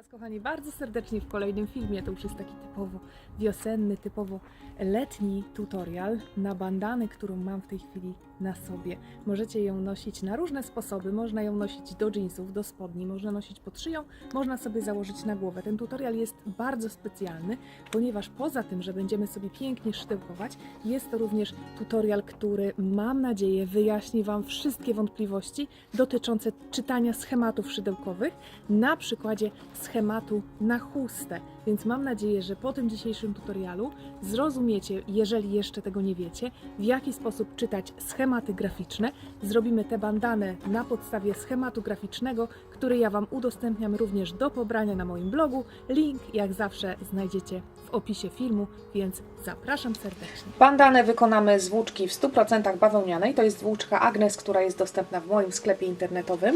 Was, kochani, bardzo serdecznie w kolejnym filmie. To już jest taki typowo wiosenny, typowo letni tutorial na bandanę, którą mam w tej chwili na sobie. Możecie ją nosić na różne sposoby. Można ją nosić do dżinsów, do spodni, można nosić pod szyją, można sobie założyć na głowę. Ten tutorial jest bardzo specjalny, ponieważ poza tym, że będziemy sobie pięknie szydełkować, jest to również tutorial, który, mam nadzieję, wyjaśni Wam wszystkie wątpliwości dotyczące czytania schematów szydełkowych na przykładzie schematu na chustę. Więc mam nadzieję, że po tym dzisiejszym tutorialu zrozumiecie, jeżeli jeszcze tego nie wiecie, w jaki sposób czytać schematy graficzne. Zrobimy tę bandanę na podstawie schematu graficznego, który ja Wam udostępniam również do pobrania na moim blogu. Link, jak zawsze, znajdziecie w opisie filmu, więc zapraszam serdecznie. Bandanę wykonamy z włóczki w 100% bawełnianej. To jest włóczka Agnes, która jest dostępna w moim sklepie internetowym.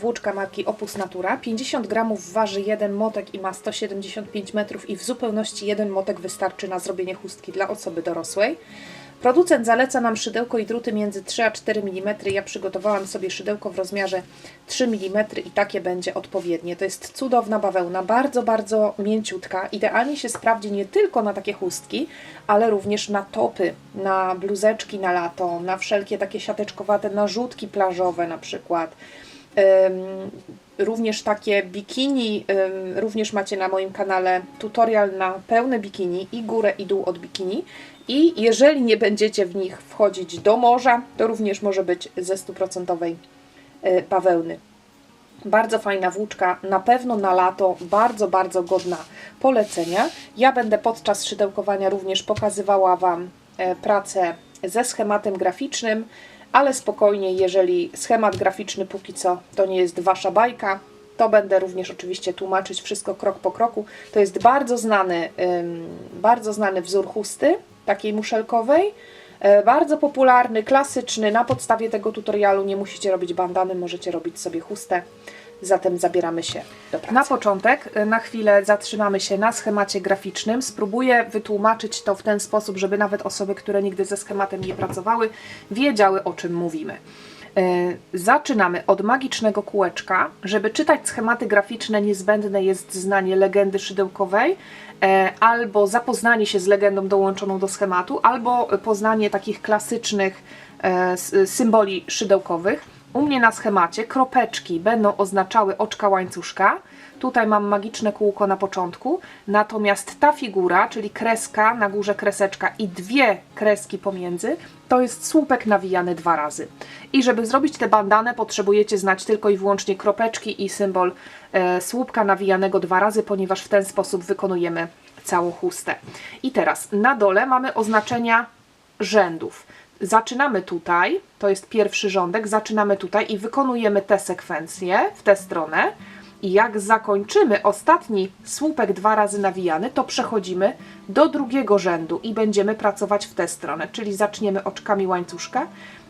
Włóczka marki Opus Natura. 50 gramów waży jeden motek i ma 175 metrów i w zupełności jeden motek wystarczy na zrobienie chustki dla osoby dorosłej. Producent zaleca nam szydełko i druty między 3 a 4 mm. Ja przygotowałam sobie szydełko w rozmiarze 3 mm i takie będzie odpowiednie. To jest cudowna bawełna, bardzo, bardzo mięciutka. Idealnie się sprawdzi nie tylko na takie chustki, ale również na topy, na bluzeczki na lato, na wszelkie takie siateczkowate narzutki plażowe na przykład. Również takie bikini, również macie na moim kanale tutorial na pełne bikini i górę i dół od bikini. I jeżeli nie będziecie w nich wchodzić do morza, to również może być ze 100% bawełny. Bardzo fajna włóczka, na pewno na lato, bardzo, bardzo godna polecenia. Ja będę podczas szydełkowania również pokazywała Wam pracę ze schematem graficznym, ale spokojnie, jeżeli schemat graficzny póki co to nie jest Wasza bajka, to będę również oczywiście tłumaczyć wszystko krok po kroku. To jest bardzo znany wzór chusty, takiej muszelkowej, bardzo popularny, klasyczny. Na podstawie tego tutorialu nie musicie robić bandany, możecie robić sobie chustę. Zatem zabieramy się do pracy. Na początek, na chwilę zatrzymamy się na schemacie graficznym. Spróbuję wytłumaczyć to w ten sposób, żeby nawet osoby, które nigdy ze schematem nie pracowały, wiedziały, o czym mówimy. Zaczynamy od magicznego kółeczka. Żeby czytać schematy graficzne, niezbędne jest znanie legendy szydełkowej, albo zapoznanie się z legendą dołączoną do schematu, albo poznanie takich klasycznych symboli szydełkowych. U mnie na schemacie kropeczki będą oznaczały oczka łańcuszka. Tutaj mam magiczne kółko na początku, natomiast ta figura, czyli kreska, na górze kreseczka i dwie kreski pomiędzy, to jest słupek nawijany 2 razy. I żeby zrobić tę bandanę, potrzebujecie znać tylko i wyłącznie kropeczki i symbol słupka nawijanego 2 razy, ponieważ w ten sposób wykonujemy całą chustę. I teraz na dole mamy oznaczenia rzędów. Zaczynamy tutaj, to jest pierwszy rządek, zaczynamy tutaj i wykonujemy tę sekwencję w tę stronę. I jak zakończymy ostatni słupek 2 razy nawijany, to przechodzimy do drugiego rzędu i będziemy pracować w tę stronę, czyli zaczniemy oczkami łańcuszka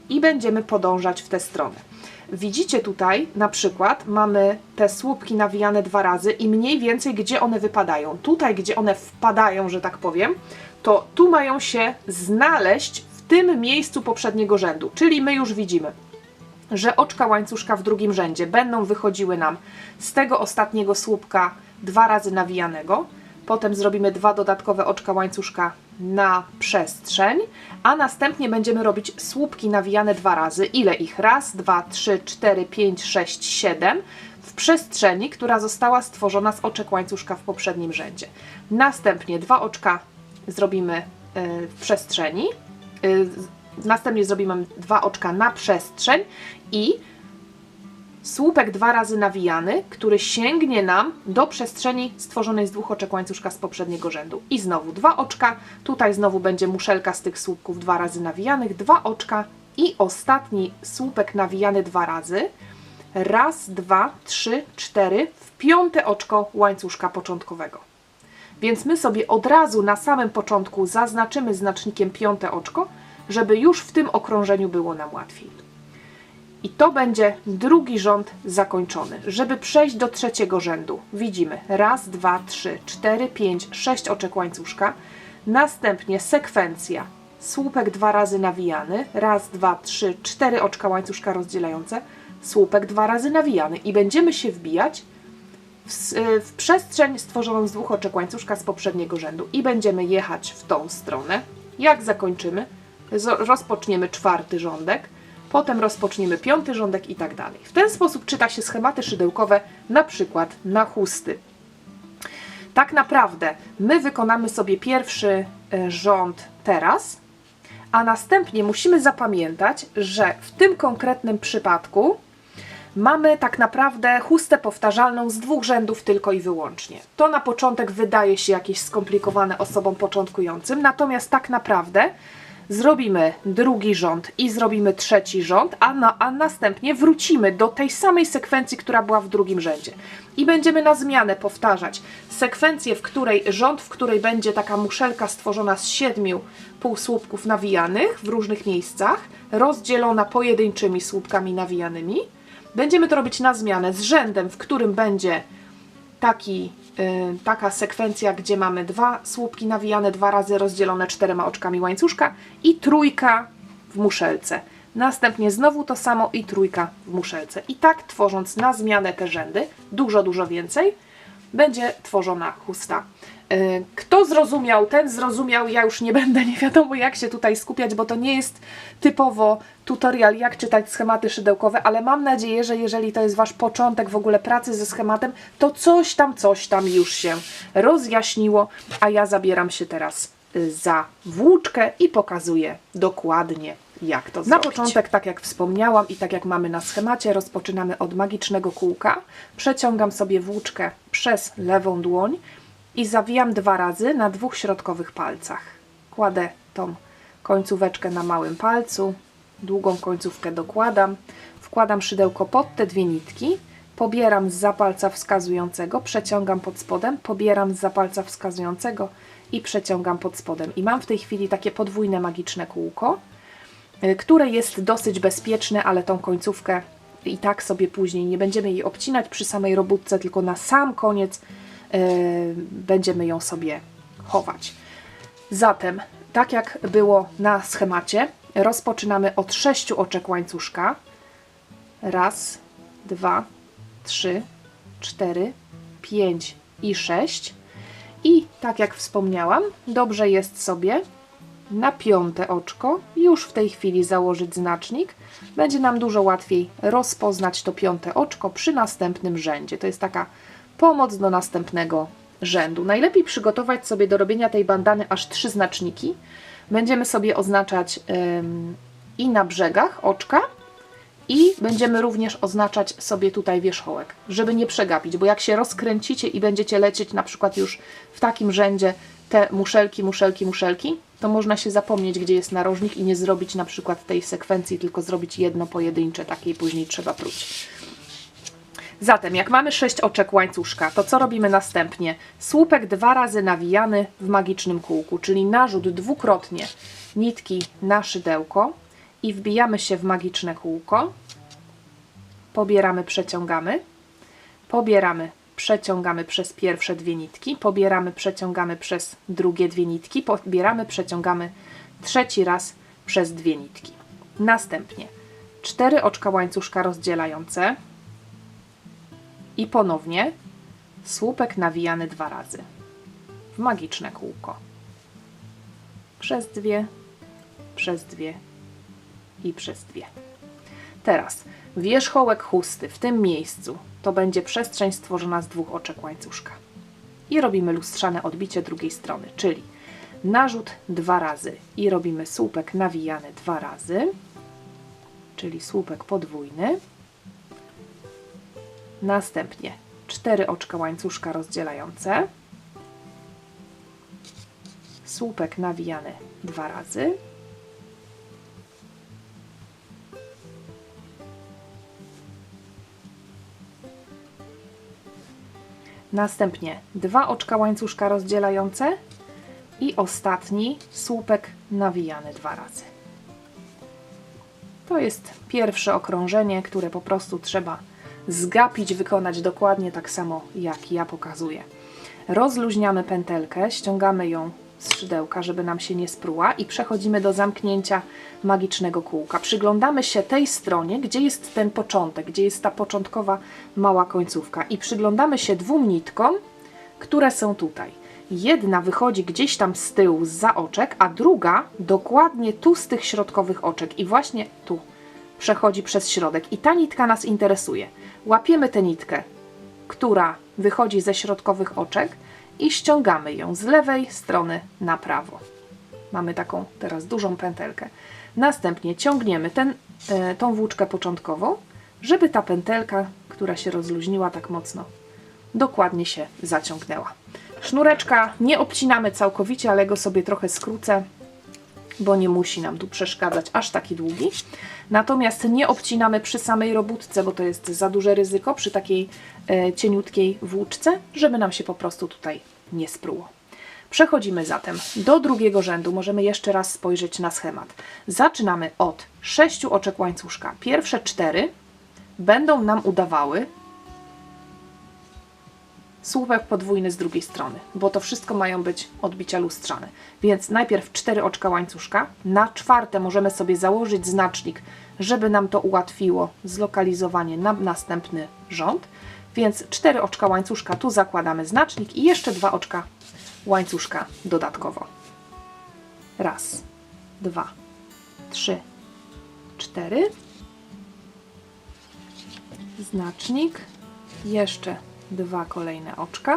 i będziemy podążać w tę stronę. Widzicie tutaj na przykład mamy te słupki nawijane 2 razy i mniej więcej gdzie one wypadają. Tutaj, gdzie one wpadają, że tak powiem, to tu mają się znaleźć w tym miejscu poprzedniego rzędu, czyli my już widzimy, że oczka łańcuszka w drugim rzędzie będą wychodziły nam z tego ostatniego słupka 2 razy nawijanego. Potem zrobimy 2 dodatkowe oczka łańcuszka na przestrzeń, a następnie będziemy robić słupki nawijane 2 razy. Ile ich? Raz, 2, 3, 4, 5, 6, 7 w przestrzeni, która została stworzona z oczek łańcuszka w poprzednim rzędzie. Następnie 2 oczka zrobimy w przestrzeni. Następnie zrobimy 2 oczka na przestrzeń i słupek 2 razy nawijany, który sięgnie nam do przestrzeni stworzonej z 2 oczek łańcuszka z poprzedniego rzędu. I znowu 2 oczka, tutaj znowu będzie muszelka z tych słupków 2 razy nawijanych, 2 oczka i ostatni słupek nawijany 2 razy. Raz, 2, 3, 4 w 5. oczko łańcuszka początkowego. Więc my sobie od razu na samym początku zaznaczymy znacznikiem 5. oczko, żeby już w tym okrążeniu było nam łatwiej. I to będzie drugi rząd zakończony. Żeby przejść do trzeciego rzędu, widzimy raz, 2, 3, 4, 5, 6 oczek łańcuszka, następnie sekwencja, słupek 2 razy nawijany, raz, 2, 3, 4 oczka łańcuszka rozdzielające, słupek 2 razy nawijany i będziemy się wbijać w przestrzeń stworzoną z 2 oczek łańcuszka z poprzedniego rzędu i będziemy jechać w tą stronę. Jak zakończymy, rozpoczniemy 4. rządek, potem rozpoczniemy 5. rządek i tak dalej. W ten sposób czyta się schematy szydełkowe, na przykład na chusty. Tak naprawdę my wykonamy sobie pierwszy rząd teraz, a następnie musimy zapamiętać, że w tym konkretnym przypadku mamy tak naprawdę chustę powtarzalną z 2 rzędów tylko i wyłącznie. To na początek wydaje się jakieś skomplikowane osobom początkującym, natomiast tak naprawdę zrobimy 2. rząd i zrobimy 3. rząd, a następnie wrócimy do tej samej sekwencji, która była w 2. rzędzie. I będziemy na zmianę powtarzać sekwencję, rząd, w której będzie taka muszelka stworzona z 7 półsłupków nawijanych w różnych miejscach, rozdzielona pojedynczymi słupkami nawijanymi. Będziemy to robić na zmianę z rzędem, w którym będzie taka sekwencja, gdzie mamy 2 słupki nawijane 2 razy rozdzielone 4 oczkami łańcuszka i 3 w muszelce. Następnie znowu to samo i 3 w muszelce. I tak tworząc na zmianę te rzędy, dużo więcej, będzie tworzona chusta. Kto zrozumiał, ten zrozumiał. Ja już nie będę nie wiadomo jak się tutaj skupiać, bo to nie jest typowo tutorial jak czytać schematy szydełkowe, ale mam nadzieję, że jeżeli to jest Wasz początek w ogóle pracy ze schematem, to coś tam już się rozjaśniło, a ja zabieram się teraz za włóczkę i pokazuję dokładnie jak to zrobić. Na początek, tak jak wspomniałam i tak jak mamy na schemacie, rozpoczynamy od magicznego kółka. Przeciągam sobie włóczkę przez lewą dłoń i zawijam 2 razy na 2 środkowych palcach. Kładę tą końcóweczkę na małym palcu, długą końcówkę dokładam, wkładam szydełko pod te 2 nitki, pobieram zza palca wskazującego, przeciągam pod spodem, pobieram zza palca wskazującego i przeciągam pod spodem. I mam w tej chwili takie podwójne magiczne kółko, które jest dosyć bezpieczne, ale tą końcówkę i tak sobie później nie będziemy jej obcinać przy samej robótce, tylko na sam koniec będziemy ją sobie chować. Zatem, tak jak było na schemacie, rozpoczynamy od 6 oczek łańcuszka. 1, 2, 3, 4, 5 i 6. I tak jak wspomniałam, dobrze jest sobie na 5. oczko już w tej chwili założyć znacznik. Będzie nam dużo łatwiej rozpoznać to 5. oczko przy następnym rzędzie. To jest taka pomoc do następnego rzędu. Najlepiej przygotować sobie do robienia tej bandany aż 3 znaczniki. Będziemy sobie oznaczać i na brzegach oczka i będziemy również oznaczać sobie tutaj wierzchołek, żeby nie przegapić, bo jak się rozkręcicie i będziecie lecieć na przykład już w takim rzędzie te muszelki, to można się zapomnieć, gdzie jest narożnik i nie zrobić na przykład tej sekwencji, tylko zrobić jedno pojedyncze, takie i później trzeba próć. Zatem, jak mamy 6 oczek łańcuszka, to co robimy następnie? Słupek 2 razy nawijany w magicznym kółku, czyli narzut dwukrotnie nitki na szydełko i wbijamy się w magiczne kółko, pobieramy, przeciągamy, pobieramy, przeciągamy przez pierwsze 2 nitki, pobieramy, przeciągamy przez drugie 2 nitki, pobieramy, przeciągamy 3. raz przez 2 nitki. Następnie 4 oczka łańcuszka rozdzielające i ponownie słupek nawijany 2 razy w magiczne kółko. Przez 2, przez 2 i przez 2. Teraz wierzchołek chusty w tym miejscu to będzie przestrzeń stworzona z 2 oczek łańcuszka. I robimy lustrzane odbicie drugiej strony, czyli narzut 2 razy i robimy słupek nawijany 2 razy, czyli słupek podwójny. Następnie 4 oczka łańcuszka rozdzielające, słupek nawijany 2 razy, następnie 2 oczka łańcuszka rozdzielające i ostatni słupek nawijany 2 razy. To jest pierwsze okrążenie, które po prostu trzeba zgapić, wykonać dokładnie tak samo jak ja pokazuję. Rozluźniamy pętelkę, ściągamy ją z szydełka, żeby nam się nie spruła i przechodzimy do zamknięcia magicznego kółka. Przyglądamy się tej stronie, gdzie jest ten początek, gdzie jest ta początkowa mała końcówka i przyglądamy się dwóm nitkom, które są tutaj. Jedna wychodzi gdzieś tam z tyłu, zza oczek, a druga dokładnie tu z tych środkowych oczek i właśnie tu przechodzi przez środek i ta nitka nas interesuje. Łapiemy tę nitkę, która wychodzi ze środkowych oczek i ściągamy ją z lewej strony na prawo. Mamy taką teraz dużą pętelkę. Następnie ciągniemy tą włóczkę początkową, żeby ta pętelka, która się rozluźniła tak mocno, dokładnie się zaciągnęła. Sznureczka nie obcinamy całkowicie, ale go sobie trochę skrócę, bo nie musi nam tu przeszkadzać aż taki długi. Natomiast nie obcinamy przy samej robótce, bo to jest za duże ryzyko przy takiej cieniutkiej włóczce, żeby nam się po prostu tutaj nie spruło. Przechodzimy zatem do drugiego rzędu. Możemy jeszcze raz spojrzeć na schemat. Zaczynamy od 6 oczek łańcuszka. Pierwsze 4 będą nam udawały słupek podwójny z drugiej strony, bo to wszystko mają być odbicia lustrzane. Więc najpierw 4 oczka łańcuszka, na 4 możemy sobie założyć znacznik, żeby nam to ułatwiło zlokalizowanie na następny rząd. Więc 4 oczka łańcuszka, tu zakładamy znacznik i jeszcze 2 oczka łańcuszka dodatkowo. Raz, 2, 3, 4. Znacznik, jeszcze 2 kolejne oczka,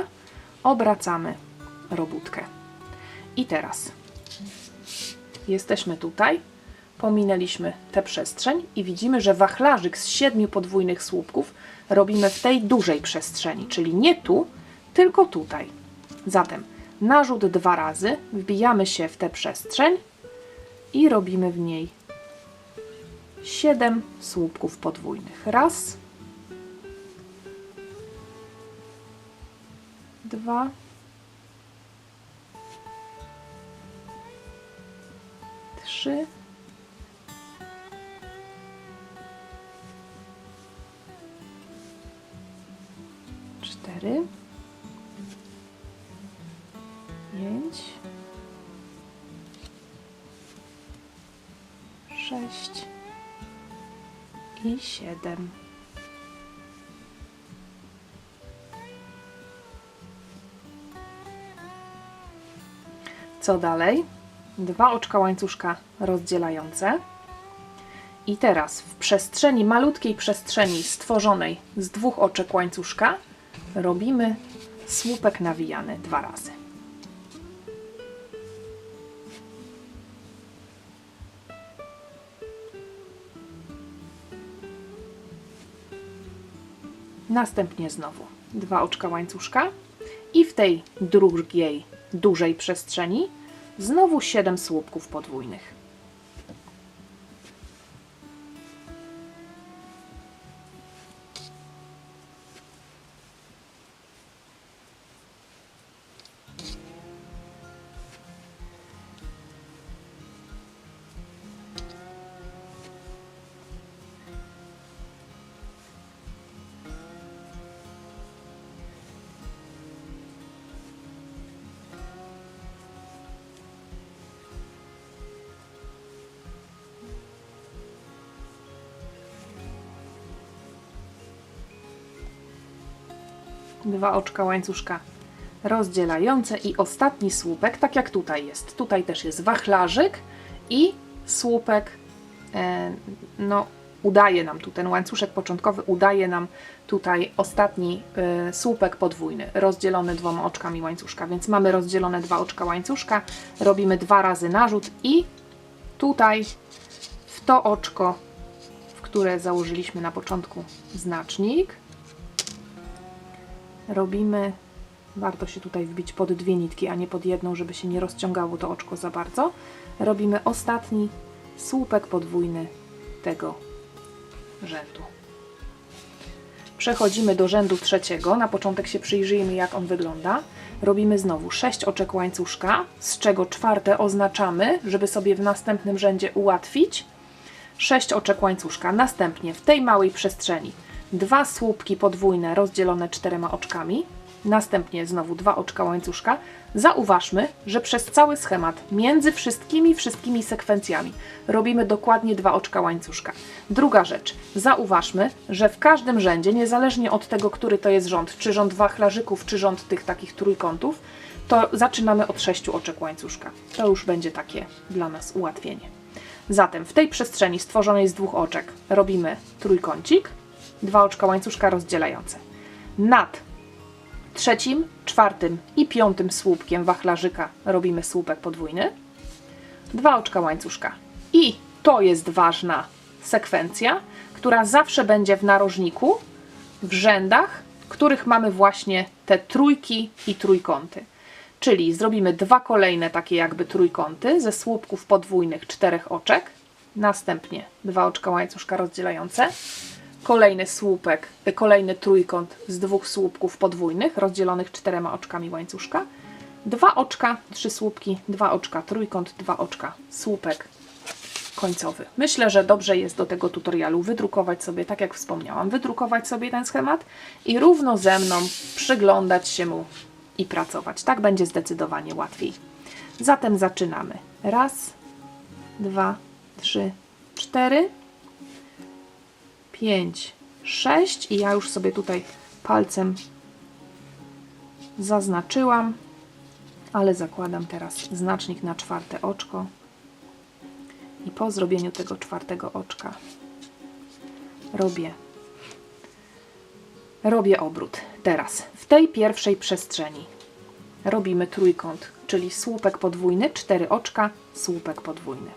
obracamy robótkę. I teraz jesteśmy tutaj, pominęliśmy tę przestrzeń i widzimy, że wachlarzyk z 7 podwójnych słupków robimy w tej dużej przestrzeni, czyli nie tu, tylko tutaj. Zatem narzut 2 razy, wbijamy się w tę przestrzeń i robimy w niej 7 słupków podwójnych. Raz, 2, 3, 4, 5, 6 i 7. Co dalej? 2 oczka łańcuszka rozdzielające. I teraz w przestrzeni, malutkiej przestrzeni stworzonej z 2 oczek łańcuszka robimy słupek nawijany 2 razy. Następnie znowu 2 oczka łańcuszka i w tej drugiej dużej przestrzeni znowu 7 słupków podwójnych. Dwa oczka łańcuszka rozdzielające i ostatni słupek, tak jak tutaj jest. Tutaj też jest wachlarzyk i słupek, no udaje nam tu ten łańcuszek początkowy, udaje nam tutaj ostatni słupek podwójny, rozdzielony 2 oczkami łańcuszka, więc mamy rozdzielone 2 oczka łańcuszka, robimy 2 razy narzut i tutaj w to oczko, w które założyliśmy na początku znacznik, robimy, warto się tutaj wbić pod 2 nitki, a nie pod jedną, żeby się nie rozciągało to oczko za bardzo. Robimy ostatni słupek podwójny tego rzędu. Przechodzimy do rzędu trzeciego. Na początek się przyjrzyjmy, jak on wygląda. Robimy znowu 6 oczek łańcuszka, z czego 4 oznaczamy, żeby sobie w następnym rzędzie ułatwić. 6 oczek łańcuszka. Następnie w tej małej przestrzeni 2 słupki podwójne rozdzielone 4 oczkami. Następnie znowu 2 oczka łańcuszka. Zauważmy, że przez cały schemat między wszystkimi sekwencjami robimy dokładnie 2 oczka łańcuszka. Druga rzecz, zauważmy, że w każdym rzędzie, niezależnie od tego, który to jest rząd, czy rząd wachlarzyków, czy rząd tych takich trójkątów, to zaczynamy od 6 oczek łańcuszka. To już będzie takie dla nas ułatwienie. Zatem w tej przestrzeni stworzonej z 2 oczek robimy trójkącik, 2 oczka łańcuszka rozdzielające. Nad 3., 4. i 5. słupkiem wachlarzyka robimy słupek podwójny, 2 oczka łańcuszka. I to jest ważna sekwencja, która zawsze będzie w narożniku, w rzędach, w których mamy właśnie te trójki i trójkąty. Czyli zrobimy 2 kolejne takie jakby trójkąty ze słupków podwójnych 4 oczek, następnie 2 oczka łańcuszka rozdzielające, kolejny słupek, kolejny trójkąt z 2 słupków podwójnych rozdzielonych 4 oczkami łańcuszka, 2 oczka, 3 słupki, 2 oczka trójkąt, 2 oczka słupek końcowy. Myślę, że dobrze jest do tego tutorialu wydrukować sobie, tak jak wspomniałam, wydrukować sobie ten schemat i równo ze mną przyglądać się mu i pracować. Tak będzie zdecydowanie łatwiej. Zatem zaczynamy. 1, 2, 3, 4, 5, 6 i ja już sobie tutaj palcem zaznaczyłam, ale zakładam teraz znacznik na 4 oczko i po zrobieniu tego 4 oczka robię obrót. Teraz w tej pierwszej przestrzeni robimy trójkąt, czyli słupek podwójny, 4 oczka, słupek podwójny.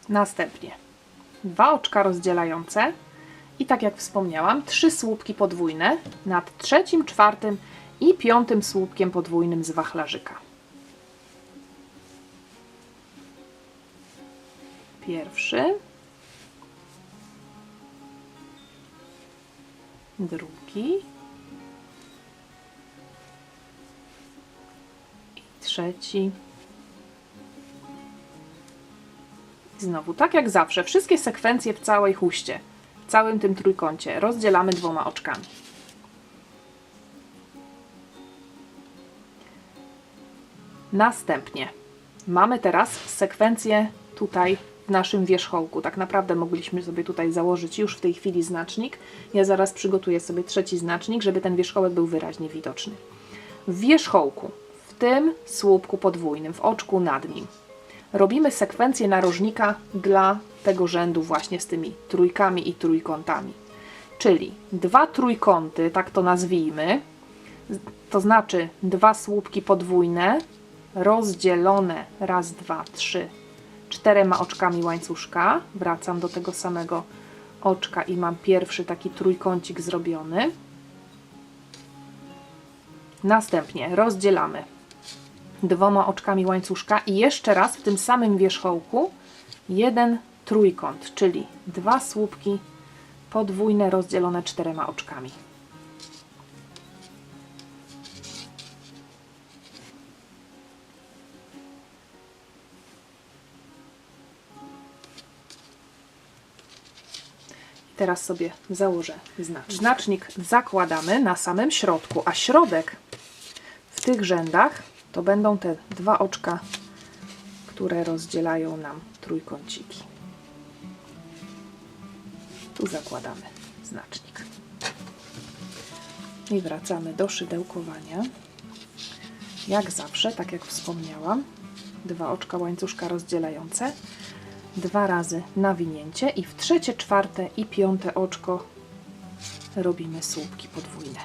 Następnie 2 oczka rozdzielające i tak jak wspomniałam, 3 słupki podwójne nad 3., 4. i 5. słupkiem podwójnym z wachlarzyka. Pierwszy, drugi i trzeci. Znowu, tak jak zawsze, wszystkie sekwencje w całej huście, w całym tym trójkącie rozdzielamy 2 oczkami. Następnie mamy teraz sekwencję tutaj w naszym wierzchołku. Tak naprawdę mogliśmy sobie tutaj założyć już w tej chwili znacznik. Ja zaraz przygotuję sobie 3. znacznik, żeby ten wierzchołek był wyraźnie widoczny. W wierzchołku, w tym słupku podwójnym, w oczku nad nim, robimy sekwencję narożnika dla tego rzędu właśnie z tymi trójkami i trójkątami. Czyli 2 trójkąty, tak to nazwijmy, to znaczy 2 słupki podwójne rozdzielone 1, 2, 3, 4 oczkami łańcuszka. Wracam do tego samego oczka i mam pierwszy taki trójkącik zrobiony. Następnie rozdzielamy 2 oczkami łańcuszka i jeszcze raz w tym samym wierzchołku 1 trójkąt, czyli 2 słupki podwójne rozdzielone 4 oczkami. I teraz sobie założę znacznik. Znacznik zakładamy na samym środku, a środek w tych rzędach to będą te 2 oczka, które rozdzielają nam trójkąciki. Tu zakładamy znacznik. I wracamy do szydełkowania. Jak zawsze, tak jak wspomniałam, 2 oczka łańcuszka rozdzielające, 2 razy nawinięcie i w 3., 4. i 5. oczko robimy słupki podwójne.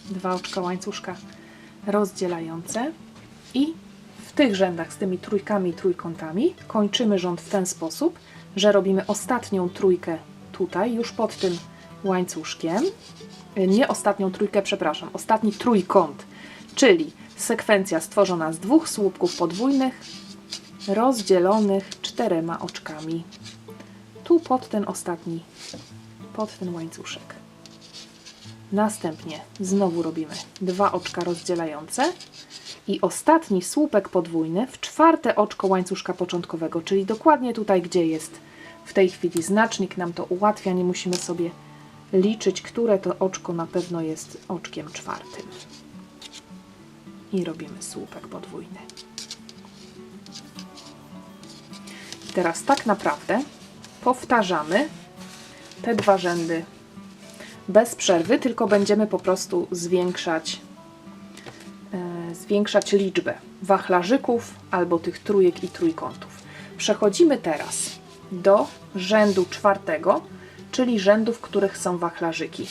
Dwa oczka łańcuszka rozdzielające i w tych rzędach z tymi trójkami i trójkątami kończymy rząd w ten sposób, że robimy ostatnią trójkę tutaj, już pod tym łańcuszkiem. Nie ostatnią trójkę, przepraszam, ostatni trójkąt, czyli sekwencja stworzona z 2 słupków podwójnych rozdzielonych 4 oczkami. Tu pod ten ostatni, pod ten łańcuszek. Następnie znowu robimy 2 oczka rozdzielające i ostatni słupek podwójny w 4 oczko łańcuszka początkowego, czyli dokładnie tutaj, gdzie jest w tej chwili znacznik, nam to ułatwia, nie musimy sobie liczyć, które to oczko na pewno jest oczkiem 4. I robimy słupek podwójny. I teraz tak naprawdę powtarzamy te 2 rzędy bez przerwy, tylko będziemy po prostu zwiększać liczbę wachlarzyków albo tych trójek i trójkątów. Przechodzimy teraz do rzędu 4, czyli rzędu, w których są wachlarzyki.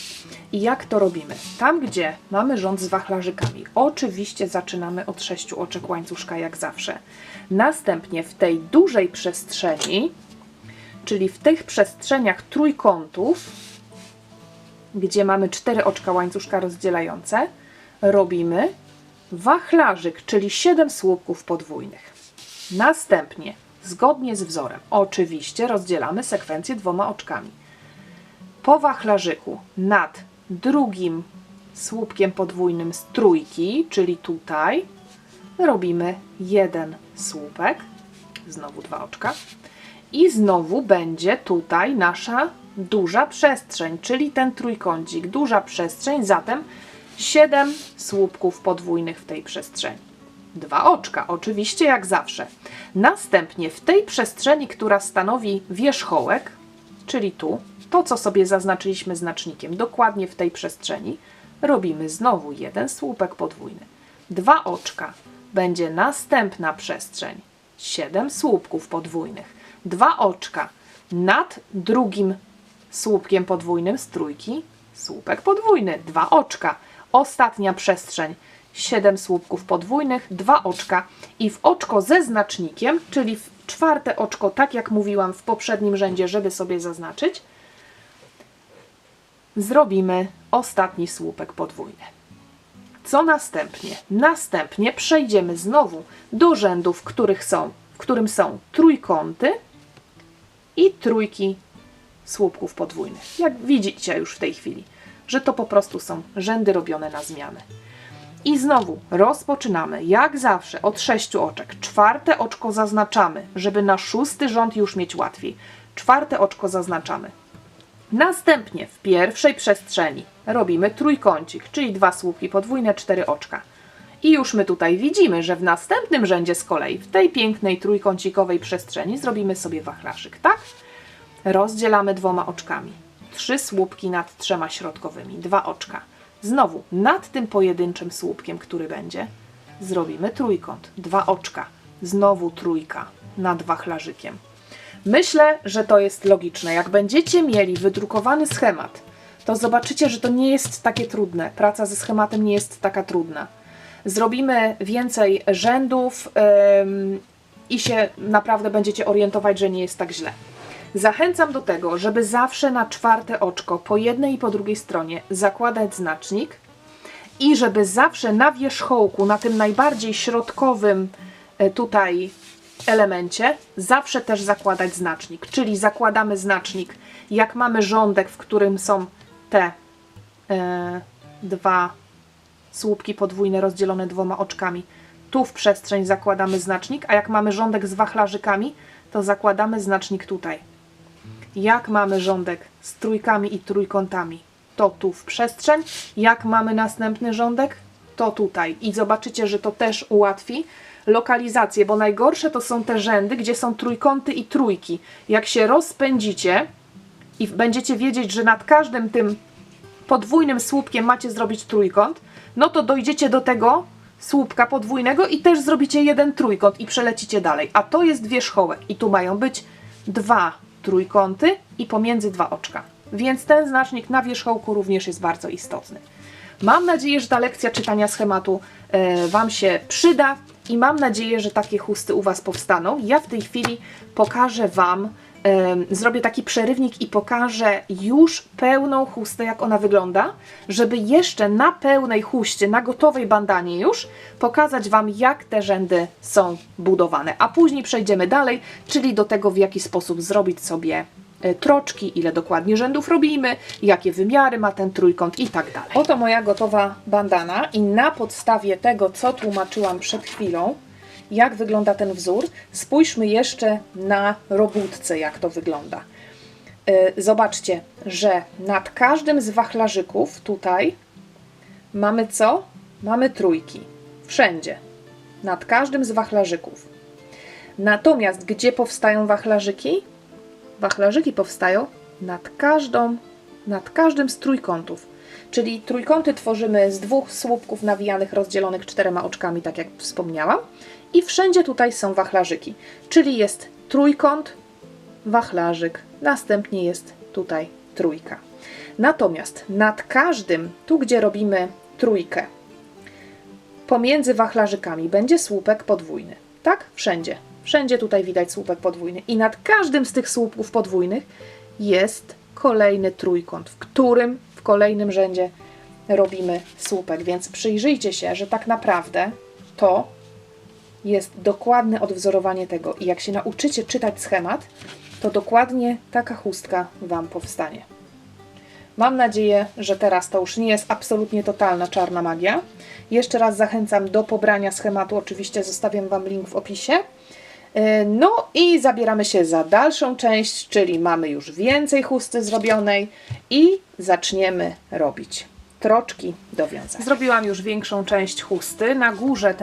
I jak to robimy? Tam, gdzie mamy rząd z wachlarzykami, oczywiście zaczynamy od 6 oczek łańcuszka, jak zawsze. Następnie w tej dużej przestrzeni, czyli w tych przestrzeniach trójkątów, gdzie mamy 4 oczka łańcuszka rozdzielające, robimy wachlarzyk, czyli 7 słupków podwójnych. Następnie, zgodnie z wzorem, oczywiście rozdzielamy sekwencję 2 oczkami. Po wachlarzyku nad drugim słupkiem podwójnym z trójki, czyli tutaj, robimy 1 słupek, znowu 2 oczka i znowu będzie tutaj nasza duża przestrzeń, czyli ten trójkącik, duża przestrzeń, zatem 7 słupków podwójnych w tej przestrzeni. 2 oczka, oczywiście jak zawsze. Następnie w tej przestrzeni, która stanowi wierzchołek, czyli tu, to co sobie zaznaczyliśmy znacznikiem, dokładnie w tej przestrzeni, robimy znowu 1 słupek podwójny. 2 oczka, będzie następna przestrzeń, 7 słupków podwójnych. 2 oczka nad drugim słupkiem podwójnym z trójki, słupek podwójny, 2 oczka. Ostatnia przestrzeń, 7 słupków podwójnych, 2 oczka i w oczko ze znacznikiem, czyli w 4 oczko, tak jak mówiłam w poprzednim rzędzie, żeby sobie zaznaczyć, zrobimy ostatni słupek podwójny. Co następnie? Następnie przejdziemy znowu do rzędu, w którym są trójkąty i trójki słupków podwójnych. Jak widzicie już w tej chwili, że to po prostu są rzędy robione na zmianę. I znowu rozpoczynamy, jak zawsze, od 6 oczek. 4 oczko zaznaczamy, żeby na 6. rząd już mieć łatwiej. 4 oczko zaznaczamy. Następnie w pierwszej przestrzeni robimy trójkącik, czyli 2 słupki podwójne, 4 oczka. I już my tutaj widzimy, że w następnym rzędzie z kolei, w tej pięknej trójkącikowej przestrzeni zrobimy sobie wachlarzyk, tak? Rozdzielamy 2 oczkami. 3 słupki nad 3 środkowymi, 2 oczka. Znowu nad tym pojedynczym słupkiem, który będzie, zrobimy trójkąt, 2 oczka. Znowu trójka nad wachlarzykiem. Myślę, że to jest logiczne. Jak będziecie mieli wydrukowany schemat, to zobaczycie, że to nie jest takie trudne. Praca ze schematem nie jest taka trudna. Zrobimy więcej rzędów i się naprawdę będziecie orientować, że nie jest tak źle. Zachęcam do tego, żeby zawsze na 4 oczko po jednej i po drugiej stronie zakładać znacznik i żeby zawsze na wierzchołku, na tym najbardziej środkowym tutaj elemencie, zawsze też zakładać znacznik. Czyli zakładamy znacznik, jak mamy rządek, w którym są te 2 słupki podwójne rozdzielone 2 oczkami. Tu w przestrzeń zakładamy znacznik, a jak mamy rządek z wachlarzykami, to zakładamy znacznik tutaj. Jak mamy rządek z trójkami i trójkątami, to tu w przestrzeń. Jak mamy następny rządek, to tutaj. I zobaczycie, że to też ułatwi lokalizację, bo najgorsze to są te rzędy, gdzie są trójkąty i trójki. Jak się rozpędzicie i będziecie wiedzieć, że nad każdym tym podwójnym słupkiem macie zrobić trójkąt, no to dojdziecie do tego słupka podwójnego i też zrobicie 1 trójkąt i przelecicie dalej. A to jest wierzchołek i tu mają być 2 trójkąty i pomiędzy 2 oczka. Więc ten znacznik na wierzchołku również jest bardzo istotny. Mam nadzieję, że ta lekcja czytania schematu Wam się przyda. i mam nadzieję, że takie chusty u Was powstaną. Ja w tej chwili pokażę Wam, zrobię taki przerywnik i pokażę już pełną chustę, jak ona wygląda, żeby jeszcze na pełnej huście, na gotowej bandanie już pokazać Wam, jak te rzędy są budowane. A później przejdziemy dalej, czyli do tego, w jaki sposób zrobić sobie troczki, ile dokładnie rzędów robimy, jakie wymiary ma ten trójkąt i tak dalej. Oto moja gotowa bandana i na podstawie tego, co tłumaczyłam przed chwilą, jak wygląda ten wzór, spójrzmy jeszcze na robótce, jak to wygląda. Zobaczcie, że nad każdym z wachlarzyków tutaj mamy co? Mamy trójki. Wszędzie. Nad każdym z wachlarzyków. Natomiast gdzie powstają wachlarzyki? Wachlarzyki powstają nad każdym z trójkątów. Czyli trójkąty tworzymy z 2 słupków nawijanych, rozdzielonych 4 oczkami, tak jak wspomniałam. I wszędzie tutaj są wachlarzyki. Czyli jest trójkąt, wachlarzyk, następnie jest tutaj trójka. Natomiast nad każdym, tu gdzie robimy trójkę, pomiędzy wachlarzykami będzie słupek podwójny. Tak? Wszędzie. Wszędzie tutaj widać słupek podwójny. I nad każdym z tych słupków podwójnych jest kolejny trójkąt, w którym w kolejnym rzędzie robimy słupek. Więc przyjrzyjcie się, że tak naprawdę to jest dokładne odwzorowanie tego. I jak się nauczycie czytać schemat, to dokładnie taka chustka Wam powstanie. Mam nadzieję, że teraz to już nie jest absolutnie totalna czarna magia. Jeszcze raz zachęcam do pobrania schematu. Oczywiście zostawiam Wam link w opisie. No i zabieramy się za dalszą część, czyli mamy już więcej chusty zrobionej i zaczniemy robić troczki do wiązania. Zrobiłam już większą część chusty. Na górze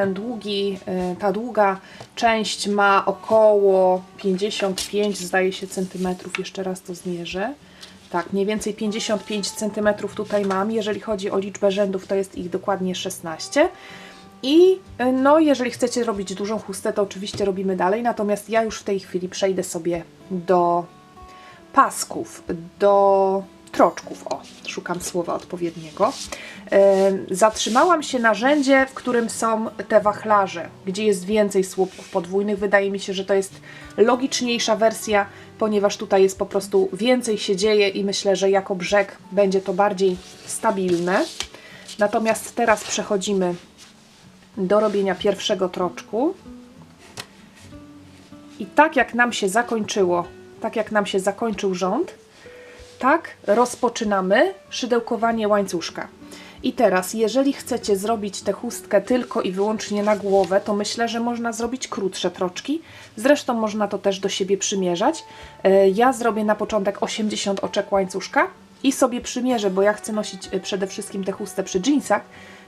ta długa część ma około 55, zdaje się, centymetrów. Jeszcze raz to zmierzę. Tak, mniej więcej 55 cm tutaj mam. Jeżeli chodzi o liczbę rzędów, to jest ich dokładnie 16. I no, jeżeli chcecie robić dużą chustę, to oczywiście robimy dalej. Natomiast ja już w tej chwili przejdę sobie do pasków, do troczków. O, szukam słowa odpowiedniego. Zatrzymałam się na rzędzie, w którym są te wachlarze, gdzie jest więcej słupków podwójnych. Wydaje mi się, że to jest logiczniejsza wersja, ponieważ tutaj jest po prostu więcej się dzieje i myślę, że jako brzeg będzie to bardziej stabilne. Natomiast teraz przechodzimy do robienia pierwszego troczku. I tak jak nam się zakończyło, tak jak nam się zakończył rząd, tak rozpoczynamy szydełkowanie łańcuszka. I teraz, jeżeli chcecie zrobić tę chustkę tylko i wyłącznie na głowę, to myślę, że można zrobić krótsze troczki. Zresztą można to też do siebie przymierzać. Ja zrobię na początek 80 oczek łańcuszka i sobie przymierzę, bo ja chcę nosić przede wszystkim tę chustę przy dżinsach,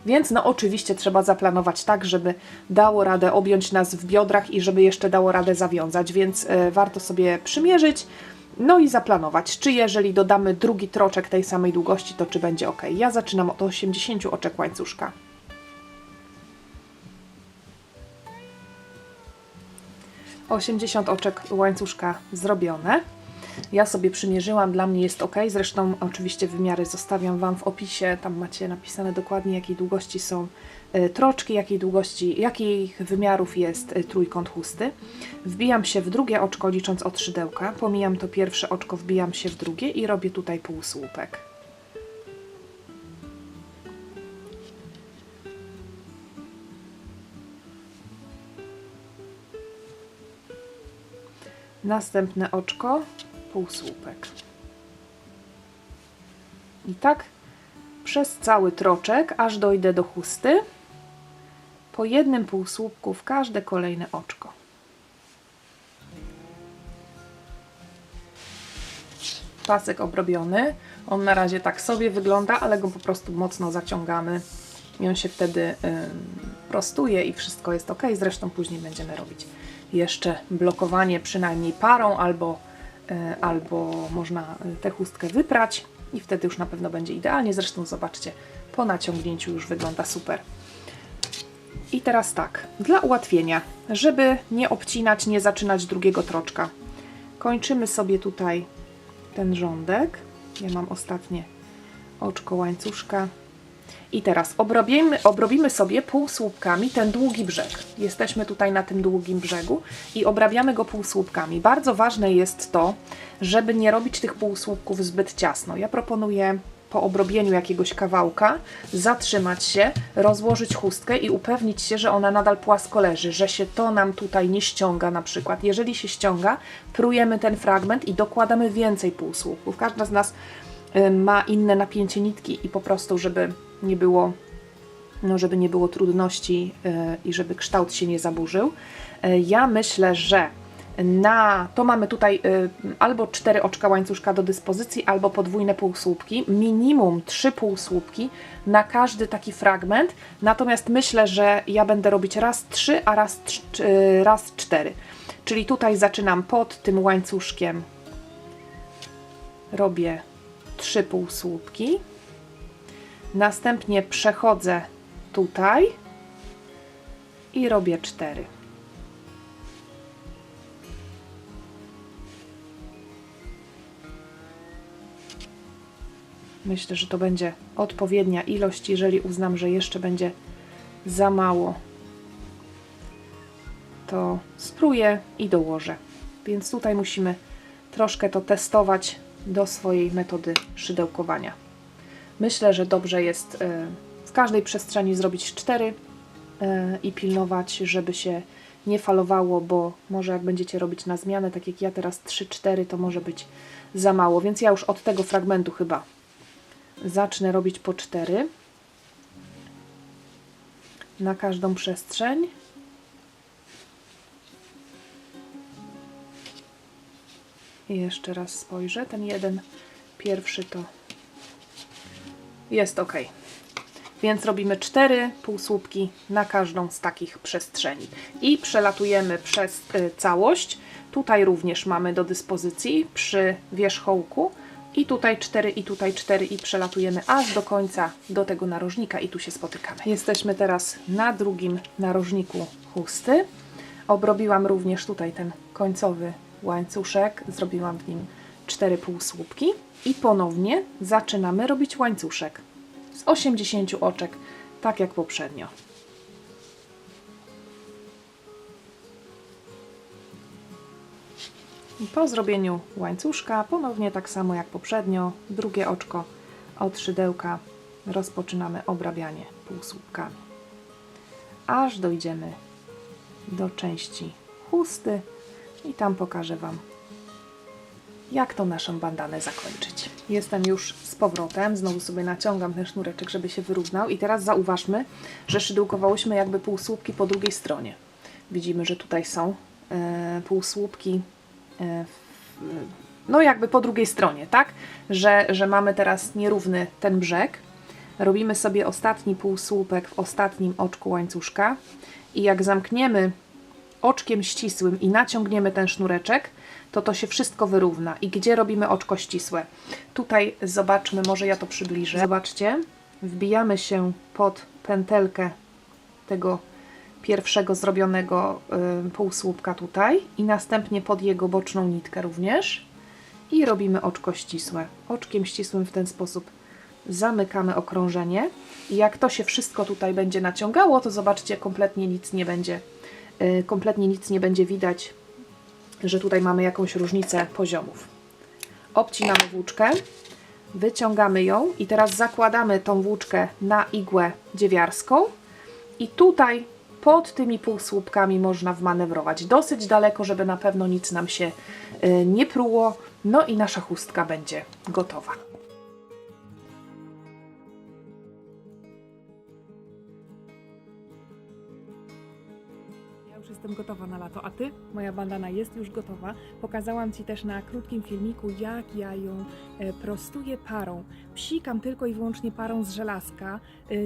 więc no oczywiście trzeba zaplanować tak, żeby dało radę objąć nas w biodrach i żeby jeszcze dało radę zawiązać, więc warto sobie przymierzyć. No i zaplanować, czy jeżeli dodamy drugi troczek tej samej długości, to czy będzie ok. Ja zaczynam od 80 oczek łańcuszka. - 80 oczek łańcuszka zrobione. Ja sobie przymierzyłam, dla mnie jest ok. Zresztą oczywiście wymiary zostawiam Wam w opisie. Tam macie napisane dokładnie, jakiej długości są troczki, jakich wymiarów jest trójkąt chusty. Wbijam się w drugie oczko, licząc od szydełka. Pomijam to pierwsze oczko, wbijam się w drugie i robię tutaj półsłupek. Następne oczko, półsłupek. I tak przez cały troczek, aż dojdę do chusty, po jednym półsłupku w każde kolejne oczko. Pasek obrobiony. On na razie tak sobie wygląda, ale go po prostu mocno zaciągamy i on się wtedy prostuje i wszystko jest ok. Zresztą później będziemy robić jeszcze blokowanie przynajmniej parą, albo można tę chustkę wyprać i wtedy już na pewno będzie idealnie. Zresztą zobaczcie, po naciągnięciu już wygląda super. I teraz tak, dla ułatwienia, żeby nie obcinać, nie zaczynać drugiego troczka, kończymy sobie tutaj ten rządek. Ja mam ostatnie oczko łańcuszka I teraz obrobimy sobie półsłupkami ten długi brzeg. Jesteśmy tutaj na tym długim brzegu i obrabiamy go półsłupkami. Bardzo ważne jest to, żeby nie robić tych półsłupków zbyt ciasno. Ja proponuję po obrobieniu jakiegoś kawałka zatrzymać się, rozłożyć chustkę i upewnić się, że ona nadal płasko leży, że się to nam tutaj nie ściąga na przykład. Jeżeli się ściąga, prujemy ten fragment i dokładamy więcej półsłupków. Każda z nas ma inne napięcie nitki i po prostu, żeby nie było trudności i żeby kształt się nie zaburzył. Ja myślę, że to mamy tutaj albo 4 oczka łańcuszka do dyspozycji, albo podwójne półsłupki, minimum 3 półsłupki na każdy taki fragment, natomiast myślę, że ja będę robić raz 3, a raz 4. Czyli tutaj zaczynam pod tym łańcuszkiem, robię 3 półsłupki, następnie przechodzę tutaj i robię 4. Myślę, że to będzie odpowiednia ilość. Jeżeli uznam, że jeszcze będzie za mało, to spróbuję i dołożę. Więc tutaj musimy troszkę to testować do swojej metody szydełkowania. Myślę, że dobrze jest w każdej przestrzeni zrobić 4 i pilnować, żeby się nie falowało, bo może jak będziecie robić na zmianę, tak jak ja teraz 3-4, to może być za mało. Więc ja już od tego fragmentu chyba zacznę robić po 4 na każdą przestrzeń. I jeszcze raz spojrzę. Ten pierwszy to jest ok. Więc robimy 4 półsłupki na każdą z takich przestrzeni. I przelatujemy przez całość. Tutaj również mamy do dyspozycji przy wierzchołku. I tutaj 4, i tutaj 4 i przelatujemy aż do końca, do tego narożnika i tu się spotykamy. Jesteśmy teraz na drugim narożniku chusty. Obrobiłam również tutaj ten końcowy łańcuszek, zrobiłam w nim 4 półsłupki i ponownie zaczynamy robić łańcuszek z 80 oczek, tak jak poprzednio. I po zrobieniu łańcuszka, ponownie tak samo jak poprzednio, drugie oczko od szydełka rozpoczynamy obrabianie półsłupkami. Aż dojdziemy do części chusty i tam pokażę Wam, jak tą naszą bandanę zakończyć. Jestem już z powrotem, znowu sobie naciągam ten sznureczek, żeby się wyrównał i teraz zauważmy, że szydełkowałyśmy jakby półsłupki po drugiej stronie. Widzimy, że tutaj są półsłupki no jakby po drugiej stronie, tak? Że mamy teraz nierówny ten brzeg. Robimy sobie ostatni półsłupek w ostatnim oczku łańcuszka i jak zamkniemy oczkiem ścisłym i naciągniemy ten sznureczek, to się wszystko wyrówna. I gdzie robimy oczko ścisłe? Tutaj zobaczmy, może ja to przybliżę. Zobaczcie, wbijamy się pod pętelkę tego pierwszego zrobionego półsłupka tutaj i następnie pod jego boczną nitkę również i robimy oczko ścisłe. Oczkiem ścisłym w ten sposób zamykamy okrążenie i jak to się wszystko tutaj będzie naciągało, to zobaczcie, kompletnie nic nie będzie widać, że tutaj mamy jakąś różnicę poziomów. Obcinamy włóczkę, wyciągamy ją i teraz zakładamy tą włóczkę na igłę dziewiarską i tutaj pod tymi półsłupkami można wmanewrować dosyć daleko, żeby na pewno nic nam się nie pruło. No i nasza chustka będzie gotowa. Jestem gotowa na lato, a Ty? Moja bandana jest już gotowa. Pokazałam Ci też na krótkim filmiku, jak ja ją prostuję parą. Psikam tylko i wyłącznie parą z żelazka.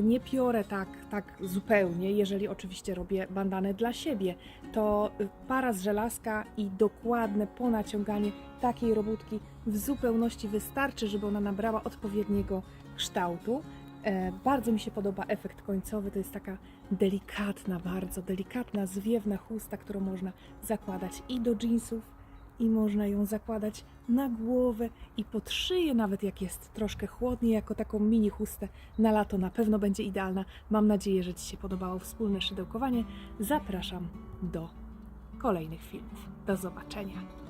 Nie piorę tak zupełnie, jeżeli oczywiście robię bandanę dla siebie. To para z żelazka i dokładne ponaciąganie takiej robótki w zupełności wystarczy, żeby ona nabrała odpowiedniego kształtu. Bardzo mi się podoba efekt końcowy, to jest taka delikatna, bardzo delikatna, zwiewna chusta, którą można zakładać i do dżinsów, i można ją zakładać na głowę i pod szyję, nawet jak jest troszkę chłodniej, jako taką mini chustę na lato na pewno będzie idealna. Mam nadzieję, że Ci się podobało wspólne szydełkowanie. Zapraszam do kolejnych filmów. Do zobaczenia.